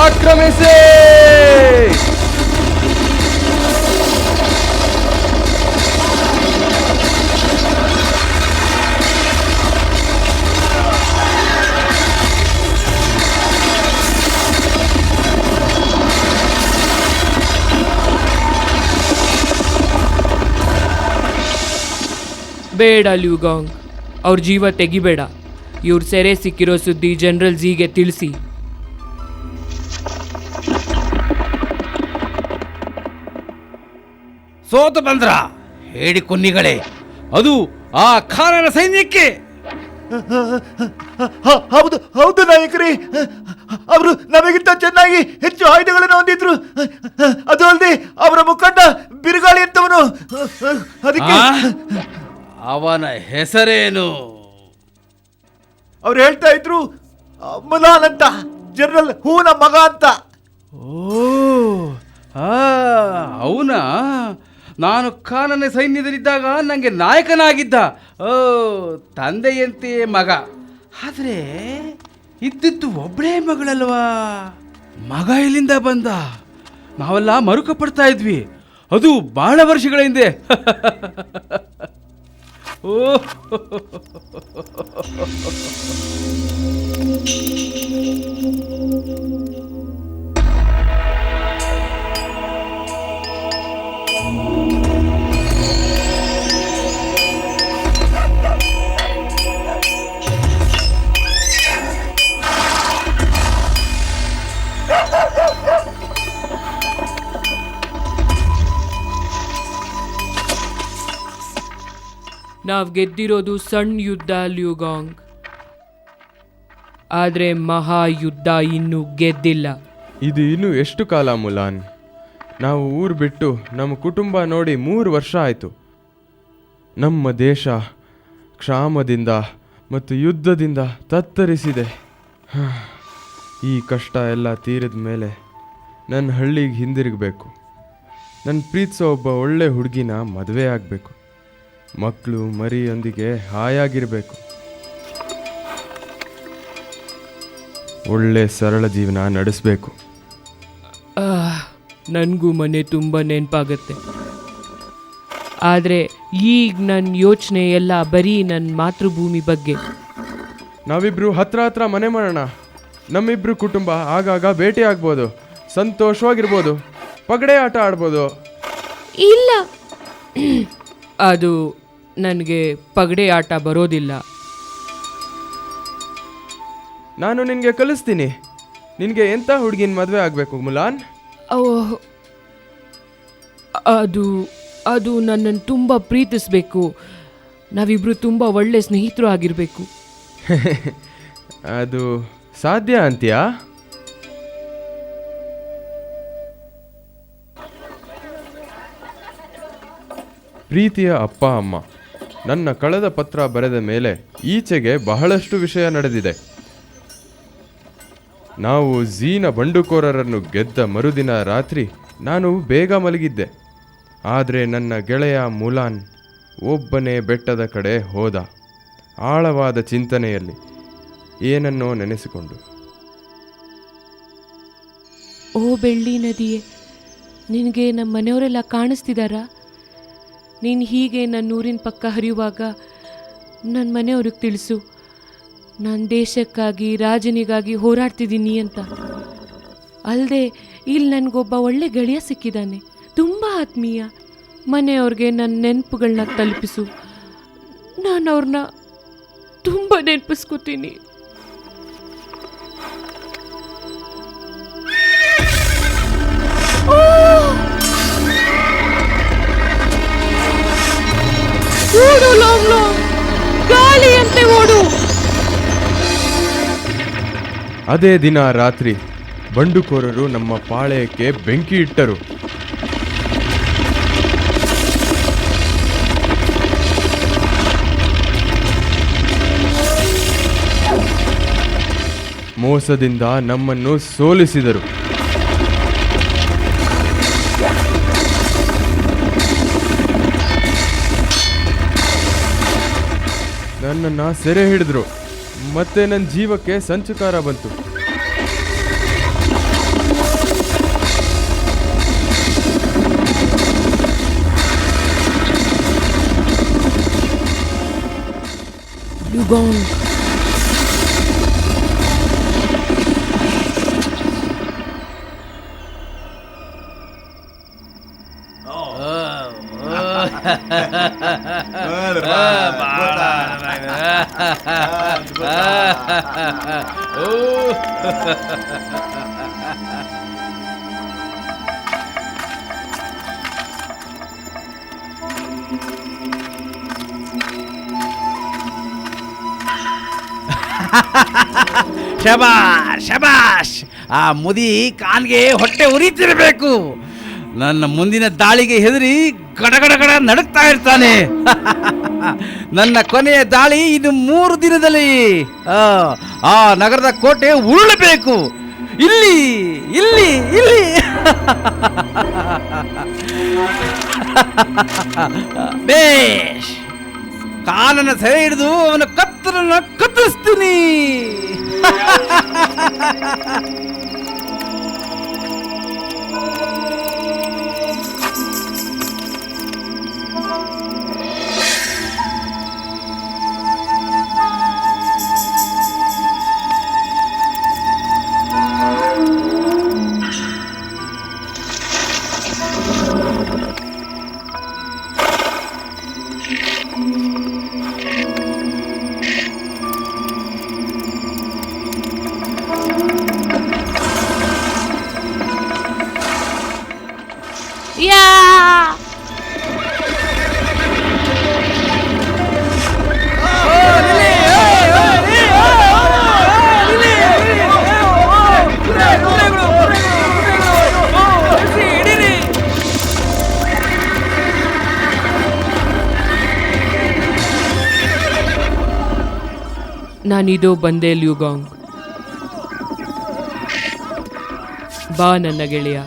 G: ಆಕ್ರಮಿಸಿ!
F: ಬೇಡ ಲ್ಯೂಗಾಂಗ್, ಅವ್ರ ಜೀವ ತೆಗಿಬೇಡ. ಇವ್ರ ಸೆರೆ ಸಿಕ್ಕಿರೋ ಸುದ್ದಿ ಜನರಲ್ ಝೀಗೆ ತಿಳಿಸಿ.
I: ಸೋತು ಬಂದ್ರ ಹೇಳಿ ಕುನ್ನಿಗಳೇ, ಅದು ಆ ಖಾನನ ಸೈನ್ಯಕ್ಕೆ.
B: ಹೌದು ಹೌದು ನಾಯಕರೇ, ಅವರು ನಮಗಿಂತ ಚೆನ್ನಾಗಿ ಹೆಚ್ಚು ಆಯುಧಗಳನ್ನು ಹೊಂದಿದ್ರು. ಅದು ಅಲ್ಲದೆ ಅವರ ಮುಖಂಡ ಬಿರುಗಾಳಿ ಅಂತವನು. ಅದಕ್ಕೆ
I: ಅವನ ಹೆಸರೇನು?
B: ಅವ್ರು ಹೇಳ್ತಾ ಇದ್ರು ಮುಲಾನ್ ಅಂತ, ಜನರಲ್ ಹೂನ ಮಗ ಅಂತ.
I: ಓ ಅವನಾ? ನಾನು ಖಾನನ ಸೈನ್ಯದಲ್ಲಿದ್ದಾಗ ನನಗೆ ನಾಯಕನಾಗಿದ್ದ. ಓ, ತಂದೆಯಂತೆಯೇ ಮಗ. ಆದರೆ ಇದ್ದಿದ್ದು ಒಬ್ಬಳೇ ಮಗಳಲ್ವಾ? ಮಗ ಇಲ್ಲಿಂದ ಬಂದ. ನಾವೆಲ್ಲ ಮರುಕ ಪಡ್ತಾ ಇದ್ವಿ. ಅದು ಬಹಳ ವರ್ಷಗಳ ಹಿಂದೆ. ಓ
F: ನಾವು ಗೆದ್ದಿರೋದು ಸಣ್ಣ ಯುದ್ಧ ಲ್ಯೂಗಾಂಗ್, ಆದರೆ ಮಹಾಯುದ್ಧ ಇನ್ನೂ ಗೆದ್ದಿಲ್ಲ.
G: ಇದು ಇನ್ನೂ ಎಷ್ಟು ಕಾಲ ಮುಲಾನ್? ನಾವು ಊರು ಬಿಟ್ಟು ನಮ್ಮ ಕುಟುಂಬ ನೋಡಿ 3 ವರ್ಷ ಆಯಿತು. ನಮ್ಮ ದೇಶ ಕ್ಷಾಮದಿಂದ ಮತ್ತು ಯುದ್ಧದಿಂದ ತತ್ತರಿಸಿದೆ. ಈ ಕಷ್ಟ ಎಲ್ಲ ತೀರಿದ ಮೇಲೆ ನನ್ನ ಹಳ್ಳಿಗೆ ಹಿಂದಿರುಗಬೇಕು. ನನ್ನ ಪ್ರೀತಿಸೋ ಒಬ್ಬ ಒಳ್ಳೆ ಹುಡುಗಿನ ಮದುವೆ ಆಗಬೇಕು. ಮಕ್ಕಳು ಮರಿಯೊಂದಿಗೆ ಹಾಯಾಗಿರಬೇಕು. ಒಳ್ಳೆ ಸರಳ ಜೀವನ ನಡೆಸಬೇಕು.
F: ನನಗೂ ಮನೆ ತುಂಬ ನೆನಪಾಗತ್ತೆ. ಆದರೆ ಈಗ ನನ್ನ ಯೋಚನೆ ಎಲ್ಲ ಬರೀ ನನ್ನ ಮಾತೃಭೂಮಿ ಬಗ್ಗೆ.
G: ನಾವಿಬ್ರು ಹತ್ರ ಮನೆ ಮಾಡೋಣ. ನಮ್ಮಿಬ್ರು ಕುಟುಂಬ ಆಗಾಗ ಭೇಟಿ ಆಗ್ಬೋದು, ಸಂತೋಷವಾಗಿರ್ಬೋದು, ಪಗಡೆ ಆಟ ಆಡ್ಬೋದು.
E: ಇಲ್ಲ,
F: ಅದು ನನಗೆ ಪಗಡೆ ಆಟ ಬರೋದಿಲ್ಲ.
G: ನಾನು ನಿನಗೆ ಕಲಿಸ್ತೀನಿ. ನಿನಗೆ ಎಂಥ ಹುಡುಗಿನ ಮದುವೆ ಆಗಬೇಕು ಮುಲಾನ್?
F: ಅದು ನನ್ನನ್ನು ತುಂಬ ಪ್ರೀತಿಸಬೇಕು. ನಾವಿಬ್ರು ತುಂಬ ಒಳ್ಳೆ ಸ್ನೇಹಿತರು ಆಗಿರಬೇಕು.
G: ಅದು ಸಾಧ್ಯ ಅಂತೀಯಾ? ಪ್ರೀತಿಯ ಅಪ್ಪ ಅಮ್ಮ, ನನ್ನ ಕಳೆದ ಪತ್ರ ಬರೆದ ಮೇಲೆ ಈಚೆಗೆ ಬಹಳಷ್ಟು ವಿಷಯ ನಡೆದಿದೆ. ನಾವು ಝೀನ ಬಂಡುಕೋರರನ್ನು ಗೆದ್ದ ಮರುದಿನ ರಾತ್ರಿ ನಾನು ಬೇಗ ಮಲಗಿದ್ದೆ. ಆದರೆ ನನ್ನ ಗೆಳೆಯ ಮುಲಾನ್ ಒಬ್ಬನೇ ಬೆಟ್ಟದ ಕಡೆ ಹೋದ, ಆಳವಾದ ಚಿಂತನೆಯಲ್ಲಿ, ಏನನ್ನೋ ನೆನೆಸಿಕೊಂಡು.
E: ಓ ಬೆಳ್ಳಿ ನದಿಯೇ, ನಿನಗೆ ನಮ್ಮ ಮನೆಯವರೆಲ್ಲ ಕಾಣಿಸ್ತಿದಾರಾ? ನೀನು ಹೀಗೆ ನನ್ನ ಊರಿನ ಪಕ್ಕ ಹರಿಯುವಾಗ ನನ್ನ ಮನೆಯವ್ರಿಗೆ ತಿಳಿಸು, ನಾನು ದೇಶಕ್ಕಾಗಿ ರಾಜನಿಗಾಗಿ ಹೋರಾಡ್ತಿದ್ದೀನಿ ಅಂತ. ಅಲ್ಲದೆ ಇಲ್ಲಿ ನನಗೊಬ್ಬ ಒಳ್ಳೆ ಗೆಳೆಯ ಸಿಕ್ಕಿದ್ದಾನೆ, ತುಂಬ ಆತ್ಮೀಯ. ಮನೆಯವ್ರಿಗೆ ನನ್ನ ನೆನಪುಗಳನ್ನ ತಲುಪಿಸು, ನಾನು ಅವ್ರನ್ನ ತುಂಬ ನೆನಪಿಸ್ಕೋತೀನಿ. ಓಡು ಲಾಂಗ್ ಲಾಂಗ್, ಗಾಳಿಯಂತೆ ಓಡು.
G: ಅದೇ ದಿನ ರಾತ್ರಿ ಬಂಡುಕೋರರು ನಮ್ಮ ಪಾಳೆಯಕ್ಕೆ ಬೆಂಕಿ ಇಟ್ಟರು. ಮೋಸದಿಂದ ನಮ್ಮನ್ನು ಸೋಲಿಸಿದರು. ನನ್ನನ್ನು ಸೆರೆ ಹಿಡಿದ್ರು. ಮತ್ತೆ ನನ್ನ ಜೀವಕ್ಕೆ ಸಂಚುಕಾರ ಬಂತು.
F: ಲ್ಯೂಗಾಂಗ್,
I: ಶಬಾಷ್ ಶಬಾಷ್. ಆ ಮುದಿ ಕಾನ್ಗೆ ಹೊಟ್ಟೆ ಉರಿತಿರಬೇಕು. ನನ್ನ ಮುಂದಿನ ದಾಳಿಗೆ ಹೆದರಿ ಗಡಗಡಗಡ ನಡುಕ್ತಾ ಇರ್ತಾನೆ. ನನ್ನ ಕೊನೆಯ ದಾಳಿ ಇದು 3 ದಿನದಲ್ಲಿ. ಆ ನಗರದ ಕೋಟೆ ಉರುಳಬೇಕು. ಇಲ್ಲಿ ಇಲ್ಲಿ ಇಲ್ಲಿ. ಬೇಷ್, ಕಾನನ್ನ ಸೆರೆ ಹಿಡಿದು ಅವನ ಕತ್ತಲನ್ನ ಕತ್ತರಿಸ್ತೀನಿ.
E: ಯಾ
F: ನಾನಿದೋ ಬಂದೆ ಲ್ಯೂಗಾಂಗ್. ಬಾ ನನ್ನ ಗೆಳೆಯ.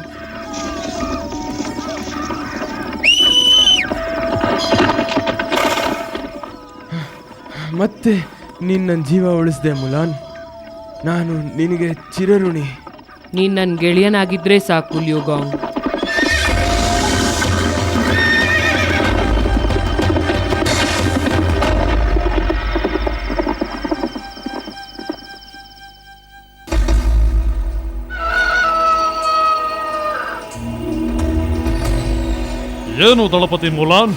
G: ಮತ್ತೆ ನೀನು ನನ್ನ ಜೀವ ಉಳಿಸ್ದೆ ಮುಲಾನ್. ನಾನು ನಿನಗೆ ಚಿರಋಣಿ.
F: ನೀನು ನನ್ನ ಗೆಳೆಯನಾಗಿದ್ರೆ ಸಾಕು ಲ್ಯೂಗಾಂಗ್.
C: ಏನು ದಳಪತಿ ಮುಲಾನ್,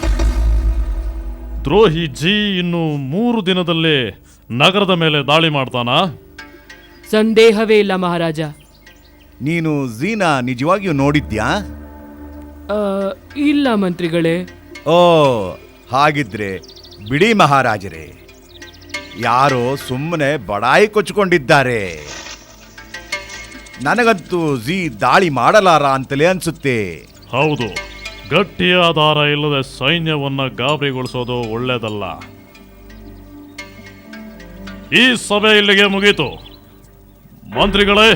C: ದ್ರೋಹಿ ಜಿ ಇನ್ನು 3 ದಿನದಲ್ಲಿ ನಗರದ ಮೇಲೆ ದಾಳಿ ಮಾಡ್ತಾನಾ?
F: ಸಂದೇಹವೇ ಇಲ್ಲ ಮಹಾರಾಜ.
B: ನೀನು ಝೀನಾ ನಿಜವಾಗಿಯೂ ನೋಡಿದ್ಯಾ?
F: ಇಲ್ಲ ಮಂತ್ರಿಗಳೇ.
B: ಓ, ಹಾಗಿದ್ರೆ ಬಿಡಿ ಮಹಾರಾಜರೇ, ಯಾರೋ ಸುಮ್ಮನೆ ಬಡಾಯಿ ಕೊಚ್ಚಿಕೊಂಡಿದ್ದಾರೆ. ನನಗಂತೂ ಝೀ ದಾಳಿ ಮಾಡಲಾರ ಅಂತಲೇ ಅನ್ಸುತ್ತೆ.
C: ಹೌದು, ಗಟ್ಟಿಯ ಆಧಾರ ಇಲ್ಲದೆ ಸೈನ್ಯವನ್ನ ಗಾಬರಿಗೊಳಿಸೋದು ಒಳ್ಳೆಯದಲ್ಲ. ಈ ಸಭೆ ಇಲ್ಲಿಗೆ ಮುಗೀತು. ಮಂತ್ರಿಗಳೇ,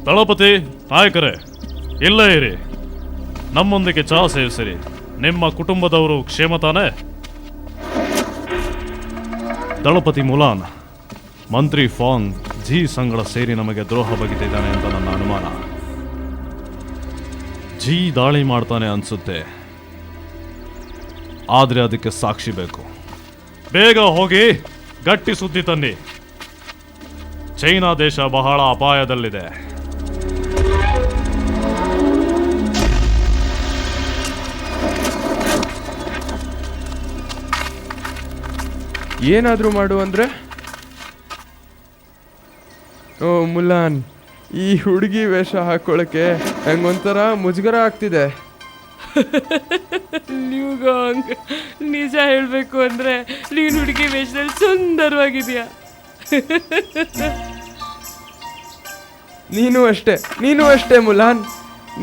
C: ದಳಪತಿ ನಾಯಕರೇ, ಇಲ್ಲೇ ಇರಿ, ನಮ್ಮೊಂದಿಗೆ ಚಹಾ ಸೇವಿಸಿರಿ. ನಿಮ್ಮ ಕುಟುಂಬದವರು ಕ್ಷೇಮ ತಾನೇ? ದಳಪತಿ ಮುಲಾನ್, ಮಂತ್ರಿ ಫಾಂಗ್ ಜಿ ಸಂಗಡ ಸೇರಿ ನಮಗೆ ದ್ರೋಹ ಬಗೆದಿದ್ದಾನೆ ಅಂತ ನನ್ನ ಅನುಮಾನ. ಜಿ ದಾಳಿ ಮಾಡ್ತಾನೆ ಅನ್ಸುತ್ತೆ, ಆದ್ರೆ ಅದಕ್ಕೆ ಸಾಕ್ಷಿ ಬೇಕು. ಬೇಗ ಹೋಗಿ ಗಟ್ಟಿ ಸುದ್ದಿ ತನ್ನಿ. ಚೈನಾ ದೇಶ ಬಹಳ ಅಪಾಯದಲ್ಲಿದೆ.
G: ಏನಾದರೂ ಮಾಡು ಅಂದರೆ? ಓ ಮುಲಾನ್, ಈ ಹುಡುಗಿ ವೇಷ ಹಾಕೊಳ್ಳೋಕ್ಕೆ ನಂಗೊಂಥರ ಮುಜುಗರ ಆಗ್ತಿದೆ.
F: ಲ್ಯೂಗಾಂಗ್, ನಿಜ ಹೇಳಬೇಕು ಅಂದರೆ ನೀನು ಹುಡುಗಿ ವೇಷದಲ್ಲಿ ಸುಂದರವಾಗಿದೆಯಾ.
G: ನೀನು ಅಷ್ಟೇ ಮುಲಾನ್.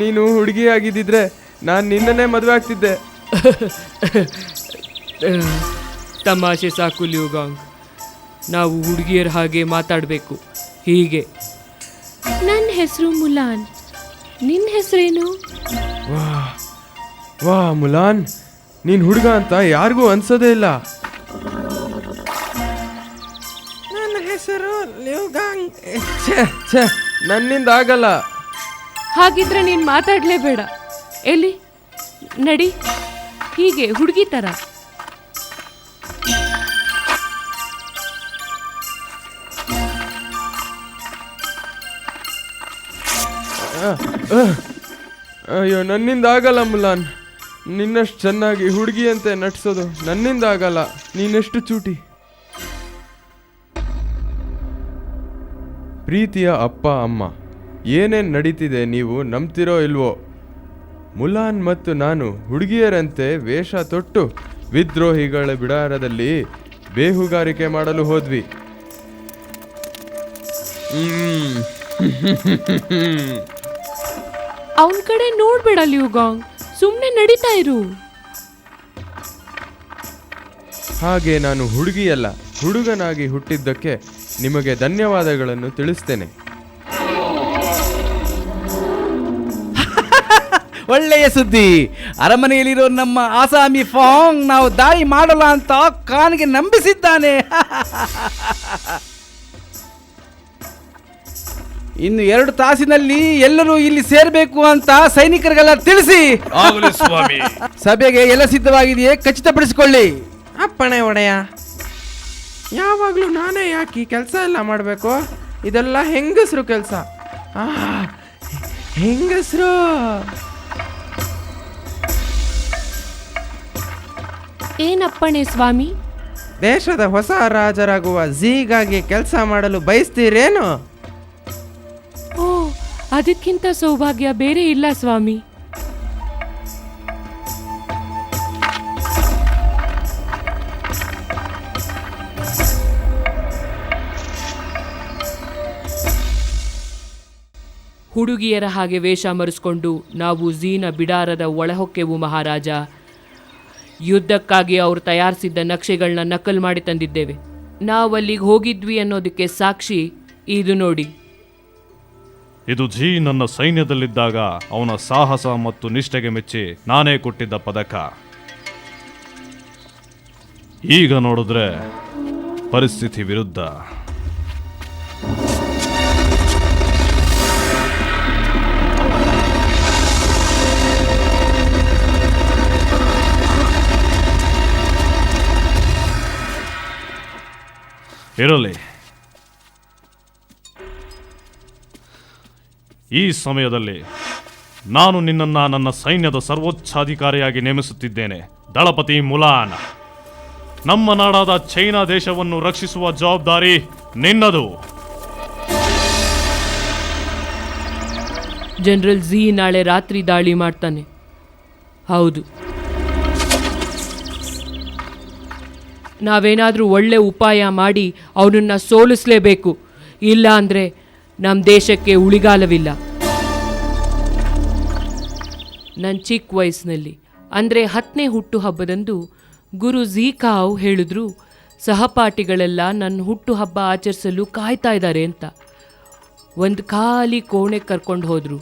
G: ನೀನು ಹುಡುಗಿ ಆಗಿದ್ದಿದ್ರೆ ನಾನು ನಿನ್ನನ್ನೇ ಮದುವೆ ಆಗ್ತಿದ್ದೆ.
F: ತಮಾಷೆ ಸಾಕು ಲ್ಯೂಗಾಂಗ್. ನಾವು ಹುಡುಗಿಯರ ಹಾಗೆ ಮಾತಾಡಬೇಕು, ಹೀಗೆ.
E: ನನ್ನ ಹೆಸರು ಮುಲಾನ್, ನಿನ್ನ ಹೆಸರೇನು?
G: ವಾ ಮುಲಾನ್, ನೀನು ಹುಡುಗ ಅಂತ ಯಾರಿಗೂ ಅನ್ಸೋದೇ ಇಲ್ಲ. ನನ್ನ ಹೆಸರು ಲ್ಯೂಗಾಂಗ್. ನನ್ನಿಂದ ಆಗಲ್ಲ.
E: ಹಾಗಿದ್ರೆ ನೀನು ಮಾತಾಡಲೇಬೇಡ. ಎಲ್ಲಿ ನಡಿ, ಹೀಗೆ ಹುಡುಗಿ ಥರ.
G: ಅಯ್ಯೋ, ನನ್ನಿಂದ ಆಗಲ್ಲ ಮುಲಾನ್. ನಿನ್ನಷ್ಟು ಚೆನ್ನಾಗಿ ಹುಡುಗಿಯಂತೆ ನಟಿಸೋದು ನನ್ನಿಂದ ಆಗಲ್ಲ. ನೀನೆಷ್ಟು ಚೂಟಿ. ಪ್ರೀತಿಯ ಅಪ್ಪ ಅಮ್ಮ, ಏನೇನು ನಡೀತಿದೆ ನೀವು ನಂಬ್ತಿರೋ ಇಲ್ವೋ? ಮುಲಾನ್ ಮತ್ತು ನಾನು ಹುಡುಗಿಯರಂತೆ ವೇಷ ತೊಟ್ಟು ವಿದ್ರೋಹಿಗಳ ಬಿಡಾರದಲ್ಲಿ ಬೇಹುಗಾರಿಕೆ ಮಾಡಲು ಹೋದ್ವಿ.
E: ಅವನ ಕಡೆ ನೋಡ್ಬೇಡ ಲ್ಯೂಗಾಂಗ್, ಸುಮ್ಮನೆ ನಡೀತಾ ಇರು.
G: ಹಾಗೆ ನಾನು ಹುಡುಗಿಯಲ್ಲ, ಹುಡುಗನಾಗಿ ಹುಟ್ಟಿದ್ದಕ್ಕೆ ನಿಮಗೆ ಧನ್ಯವಾದಗಳನ್ನು ತಿಳಿಸ್ತೇನೆ.
I: ಒಳ್ಳೆಯ ಸುದ್ದಿ. ಅರಮನೆಯಲ್ಲಿರೋ ನಮ್ಮ ಆಸಾಮಿ ಫಾಂಗ್ ನಾವು ದಾಳಿ ಮಾಡಲ್ಲ ಅಂತ ಖಾನ್ಗೆ ನಂಬಿಸಿದ್ದಾನೆ. ಇನ್ನು 2 ತಾಸಿನಲ್ಲಿ ಎಲ್ಲರೂ ಇಲ್ಲಿ ಸೇರಬೇಕು ಅಂತ ಸೈನಿಕರಿಗೆಲ್ಲ ತಿಳಿಸಿ.
H: ಸ್ವಾಮಿ.
I: ಸಭೆಗೆ ಎಲ್ಲ ಸಿದ್ಧವಾಗಿದೆಯೇ ಖಚಿತಪಡಿಸಿಕೊಳ್ಳಿ.
J: ಅಪ್ಪಣೆ ಒಡೆಯ. ಯಾವಾಗಲೂ ನಾನೇ ಯಾಕೆ ಕೆಲಸ ಎಲ್ಲ ಮಾಡಬೇಕು? ಇದೆಲ್ಲ ಹೆಂಗಸರು ಕೆಲಸ. ಹೆಂಗಸರು.
E: ಏನಪ್ಪಣೆ ಸ್ವಾಮಿ?
J: ದೇಶದ ಹೊಸ ರಾಜರಾಗುವ ಝೀಗಾಗಿ ಕೆಲಸ ಮಾಡಲು ಬಯಸ್ತೀರೇನು?
E: ಓ, ಅದಕ್ಕಿಂತ ಸೌಭಾಗ್ಯ ಬೇರೆ ಇಲ್ಲ ಸ್ವಾಮಿ.
F: ಹುಡುಗಿಯರ ಹಾಗೆ ವೇಷ ಮರೆಸ್ಕೊಂಡು ನಾವು ಝೀನ ಬಿಡಾರದ ಒಳಹೊಕ್ಕೆವು ಮಹಾರಾಜ. ಯುದ್ಧಕ್ಕಾಗಿ ಅವರು ತಯಾರಿಸಿದ್ದ ನಕ್ಷೆಗಳನ್ನ ನಕಲು ಮಾಡಿ ತಂದಿದ್ದೇವೆ. ನಾವಲ್ಲಿಗೆ ಹೋಗಿದ್ವಿ ಅನ್ನೋದಕ್ಕೆ ಸಾಕ್ಷಿ ಇದು ನೋಡಿ.
C: ಇದು ಜೀ ನನ್ನ ಸೈನ್ಯದಲ್ಲಿದ್ದಾಗ ಅವನ ಸಾಹಸ ಮತ್ತು ನಿಷ್ಠೆಗೆ ಮೆಚ್ಚಿ ನಾನೇ ಕೊಟ್ಟಿದ್ದ ಪದಕ. ಈಗ ನೋಡಿದ್ರೆ ಪರಿಸ್ಥಿತಿ ವಿರುದ್ಧ. ಇರಲಿ, ಈ ಸಮಯದಲ್ಲಿ ನಾನು ನಿನ್ನನ್ನು ನನ್ನ ಸೈನ್ಯದ ಸರ್ವೋಚ್ಚಾಧಿಕಾರಿಯಾಗಿ ನೇಮಿಸುತ್ತಿದ್ದೇನೆ. ದಳಪತಿ ಮುಲಾನ್, ನಮ್ಮ ನಾಡಾದ ಚೈನಾ ದೇಶವನ್ನು ರಕ್ಷಿಸುವ ಜವಾಬ್ದಾರಿ ನಿನ್ನದು.
F: ಜನರಲ್ ಝೀ ನಾಳೆ ರಾತ್ರಿ ದಾಳಿ ಮಾಡ್ತಾನೆ. ಹೌದು, ನಾವೇನಾದರೂ ಒಳ್ಳೆ ಉಪಾಯ ಮಾಡಿ ಅವನನ್ನು ಸೋಲಿಸಲೇಬೇಕು. ಇಲ್ಲ ಅಂದರೆ ನಮ್ಮ ದೇಶಕ್ಕೆ ಉಳಿಗಾಲವಿಲ್ಲ. ನನ್ನ ಚಿಕ್ಕ ವಯಸ್ಸಿನಲ್ಲಿ ಅಂದರೆ 10ನೇ ಹುಟ್ಟುಹಬ್ಬದಂದು ಗುರು ಝೀಕಾವ್ ಹೇಳಿದ್ರು, ಸಹಪಾಠಿಗಳೆಲ್ಲ ನನ್ನ ಹುಟ್ಟುಹಬ್ಬ ಆಚರಿಸಲು ಕಾಯ್ತಾ ಇದ್ದಾರೆ ಅಂತ. ಒಂದು ಖಾಲಿ ಕೋಣೆ ಕರ್ಕೊಂಡು ಹೋದರು.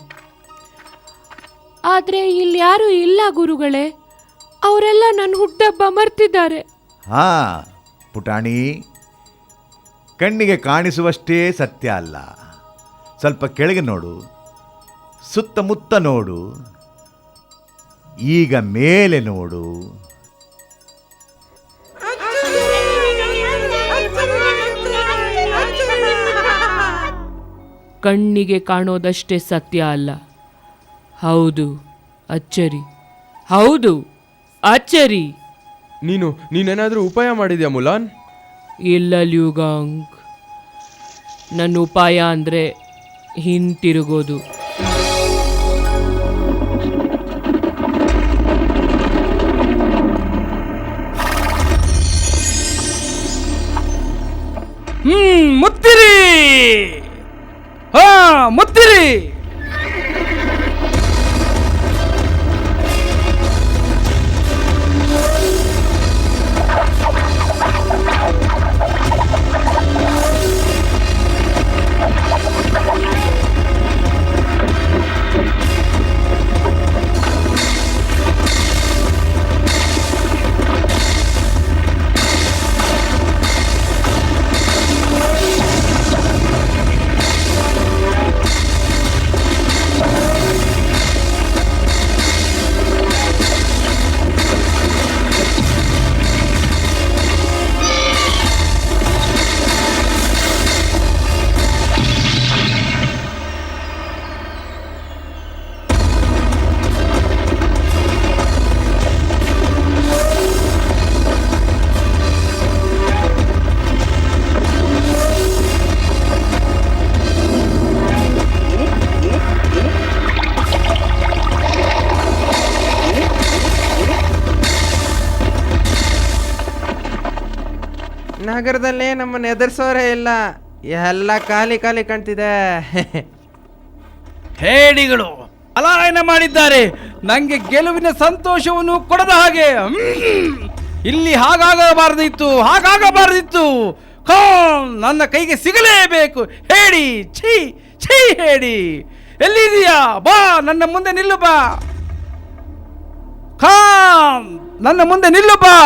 F: ಆದರೆ ಇಲ್ಲಿ ಯಾರೂ ಇಲ್ಲ ಗುರುಗಳೇ, ಅವರೆಲ್ಲ ನನ್ನ ಹುಟ್ಟುಹಬ್ಬ ಮರ್ತಿದ್ದಾರೆ.
B: ಹಾ ಪುಟಾಣಿ, ಕಣ್ಣಿಗೆ ಕಾಣಿಸುವಷ್ಟೇ ಸತ್ಯ ಅಲ್ಲ. ಸ್ವಲ್ಪ ಕೆಳಗೆ ನೋಡು, ಸುತ್ತಮುತ್ತ ನೋಡು, ಈಗ ಮೇಲೆ ನೋಡು.
F: ಕಣ್ಣಿಗೆ ಕಾಣೋದಷ್ಟೇ ಸತ್ಯ ಅಲ್ಲ. ಹೌದು ಅಚ್ಚರಿ, ಹೌದು ಅಚ್ಚರಿ.
G: ನೀನೇನಾದರೂ ಉಪಾಯ ಮಾಡಿದ್ಯಾ ಮುಲಾನ್?
F: ಇಲ್ಲ ಲ್ಯೂಗಾಂಗ್, ನನ್ನ ಉಪಾಯ ಅಂದರೆ ಹಿಂತಿರುಗೋದು.
I: ಮುತ್ತಿರಿ, ಹಾ ಮುತ್ತಿರಿ.
J: ನಗರದಲ್ಲಿ ನಮ್ಮನ್ನು ಎದುರಿಸೋರೇ ಇಲ್ಲ, ಎಲ್ಲ ಖಾಲಿ ಖಾಲಿ ಕಾಣ್ತಿದೆ.
I: ಹೇಡಿಗಳು ಪಲಾಯನ ಮಾಡಿದ್ದಾರೆ, ನಂಗೆ ಗೆಲುವಿನ ಸಂತೋಷವನ್ನು ಕೊಡದ ಹಾಗೆ. ಇಲ್ಲಿ ಹಾಗಾಗಬಾರದಿತ್ತು, ಹಾಗಾಗಬಾರದಿತ್ತು. ನನ್ನ ಕೈಗೆ ಸಿಗಲೇಬೇಕು. ಹೇಳಿ, ಛೀ ಛೀ, ಹೇಳಿ ಎಲ್ಲಿದೆಯಾ? ಬಾ, ನನ್ನ ಮುಂದೆ ನಿಲ್ಲು ಬಾ. ನನ್ನ ಮುಂದೆ ನಿಲ್ಲು ಬಾ,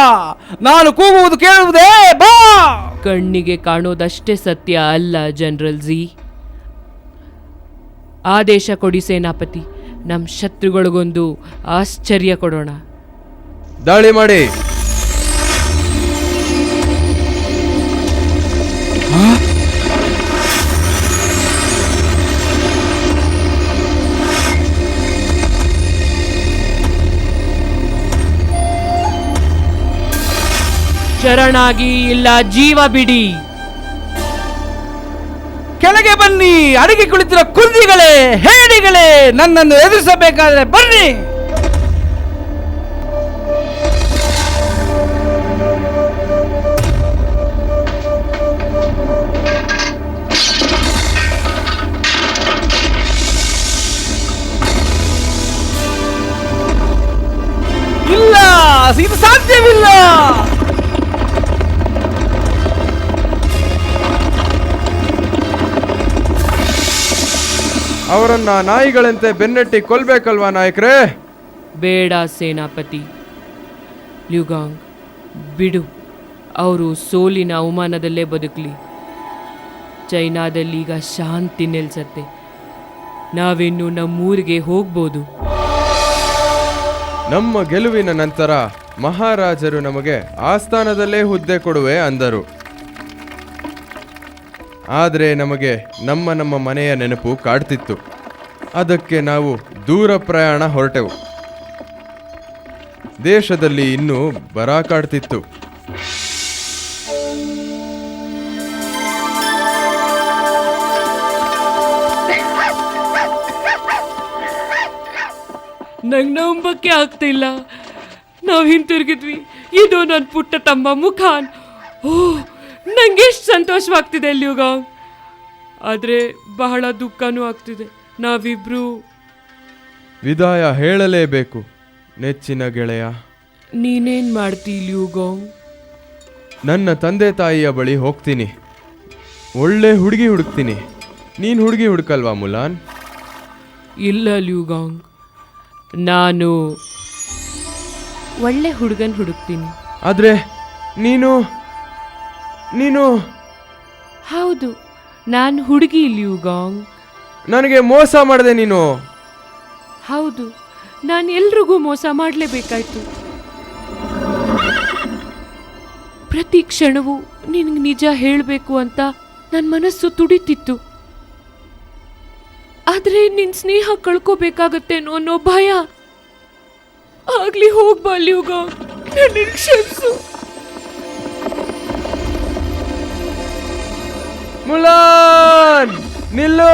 I: ನಾನು ಕೂಗುವುದು ಕೇಳುವುದೇ? ಬಾ.
F: ಕಣ್ಣಿಗೆ ಕಾಣೋದಷ್ಟೇ ಸತ್ಯ ಅಲ್ಲ ಜನರಲ್ ಝೀ. ಆದೇಶ ಕೊಡಿ ಸೇನಾಪತಿ, ನಮ್ಮ ಶತ್ರುಗಳಿಗೊಂದು ಆಶ್ಚರ್ಯ ಕೊಡೋಣ.
G: ದಾಳಿ ಮಾಡಿ.
F: ಶರಣಾಗಿ ಇಲ್ಲ ಜೀವ ಬಿಡಿ.
I: ಕೆಳಗೆ ಬನ್ನಿ, ಅಡಿಗೆ ಕುಳಿತಿರೋ ಕುಂದಿಗಳೇ, ಹೇಡಿಗಳೇ, ನನ್ನನ್ನು ಎದುರಿಸಬೇಕಾದ್ರೆ ಬನ್ನಿ. ದಾಸ್ ಇದು ಸಾಧ್ಯವಿಲ್ಲ.
G: ಅವರನ್ನ ನಾಯಿಗಳಂತೆ ಬೆನ್ನಟ್ಟಿ ಕೊಲ್ಬೇಕಲ್ವಾ ನಾಯಕರೇ?
F: ಬೇಡ ಸೇನಾಪತಿ. ಲ್ಯೂಗಾಂಗ್, ಬಿಡು. ಅವರು ಸೋಲಿನ ಅವಮಾನದಲ್ಲೇ ಬದುಕಲಿ. ಚೈನಾದಲ್ಲಿ ಈಗ ಶಾಂತಿ ನೆಲೆಸತ್ತೆ. ನಾವಿನ್ನು ನಮ್ಮೂರಿಗೆ ಹೋಗ್ಬೋದು.
G: ನಮ್ಮ ಗೆಲುವಿನ ನಂತರ ಮಹಾರಾಜರು ನಮಗೆ ಆಸ್ಥಾನದಲ್ಲೇ ಹುದ್ದೆ ಕೊಡುವೆ ಅಂದರು. ಆದರೆ ನಮಗೆ ನಮ್ಮ ಮನೆಯ ನೆನಪು ಕಾಡ್ತಿತ್ತು. ಅದಕ್ಕೆ ನಾವು ದೂರ ಪ್ರಯಾಣ ಹೊರಟೆವು. ದೇಶದಲ್ಲಿ ಇನ್ನೂ ಬರ ಕಾಡ್ತಿತ್ತು.
F: ನಂಗೆ ನಂಬಕ್ಕೆ ಆಗ್ತಿಲ್ಲ. ನಾವು ಹಿಂತಿರುಗಿದ್ವಿ. ಇದು ನನ್ನ ಪುಟ್ಟ ತಮ್ಮ ಮುಖಾನ್. ಓಹ್, ನಂಗೆ ಎಷ್ಟು ಸಂತೋಷವಾಗ್ತಿದೆ ಲ್ಯೂಗಾಂಗ್. ಆದರೆ ಬಹಳ ದುಃಖನೂ ಆಗ್ತಿದೆ. ನಾವಿಬ್ರು
G: ವಿದಾಯ ಹೇಳಲೇಬೇಕು ನೆಚ್ಚಿನ ಗೆಳೆಯ.
F: ನೀನೇನ್ ಮಾಡ್ತೀ ಲ್ಯೂಗಾಂಗ್?
G: ನನ್ನ ತಂದೆ ತಾಯಿಯ ಬಳಿ ಹೋಗ್ತೀನಿ. ಒಳ್ಳೆ ಹುಡುಗಿ ಹುಡುಕ್ತೀನಿ. ನೀನು ಹುಡುಗಿ ಹುಡುಕಲ್ವಾ ಮುಲಾನ್?
F: ಇಲ್ಲ ಲ್ಯೂಗಾಂಗ್, ನಾನು ಒಳ್ಳೆ ಹುಡುಗನ್ ಹುಡುಕ್ತೀನಿ.
G: ಆದರೆ ನೀನು ನೀನು
F: ಹೌದು, ನಾನು ಹುಡುಗಿ ಲ್ಯೂಗಾಂಗ್.
G: ನನಗೆ ಮೋಸ ಮಾಡಿದೆ ನೀನು.
F: ಹೌದು, ನಾನು ಎಲ್ರಿಗೂ ಮೋಸ ಮಾಡಲೇಬೇಕಾಯ್ತು. ಪ್ರತಿ ಕ್ಷಣವೂ ನಿನಗೆ ನಿಜ ಹೇಳಬೇಕು ಅಂತ ನನ್ನ ಮನಸ್ಸು ತುಡಿತಿತ್ತು. ಆದರೆ ನಿನ್ನ ಸ್ನೇಹ ಕಳ್ಕೋಬೇಕಾಗತ್ತೇನೋ ಅನ್ನೋ ಭಯ. ಆಗ್ಲಿ ಹೋಗ್ಬಾ ಲ್ಯೂಗಾಂಗ್, ನನ್ನ ಕ್ಷಮಿಸು.
G: ಮುಲಾನ್, ನಿಲ್ಲು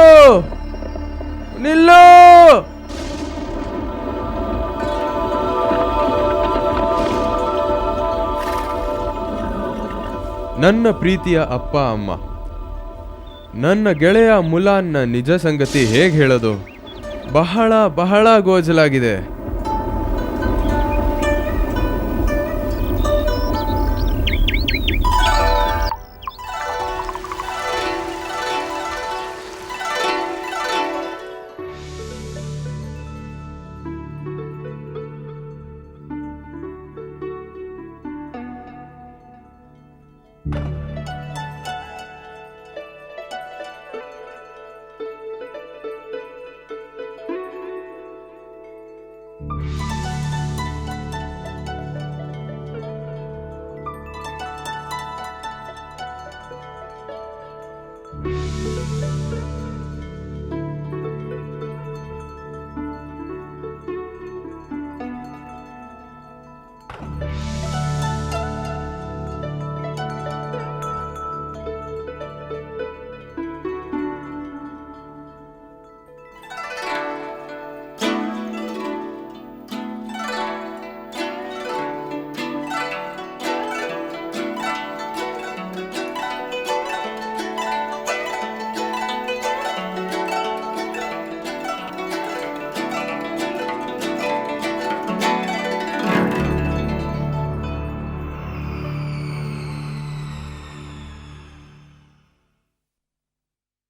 G: ನಿಲ್ಲು. ನನ್ನ ಪ್ರೀತಿಯ ಅಪ್ಪ ಅಮ್ಮ, ನನ್ನ ಗೆಳೆಯ ಮುಲಾನ್ನ ನಿಜ ಸಂಗತಿ ಹೇಗೆ ಹೇಳೋದು? ಬಹಳ ಬಹಳ ಗೋಜಲಾಗಿದೆ.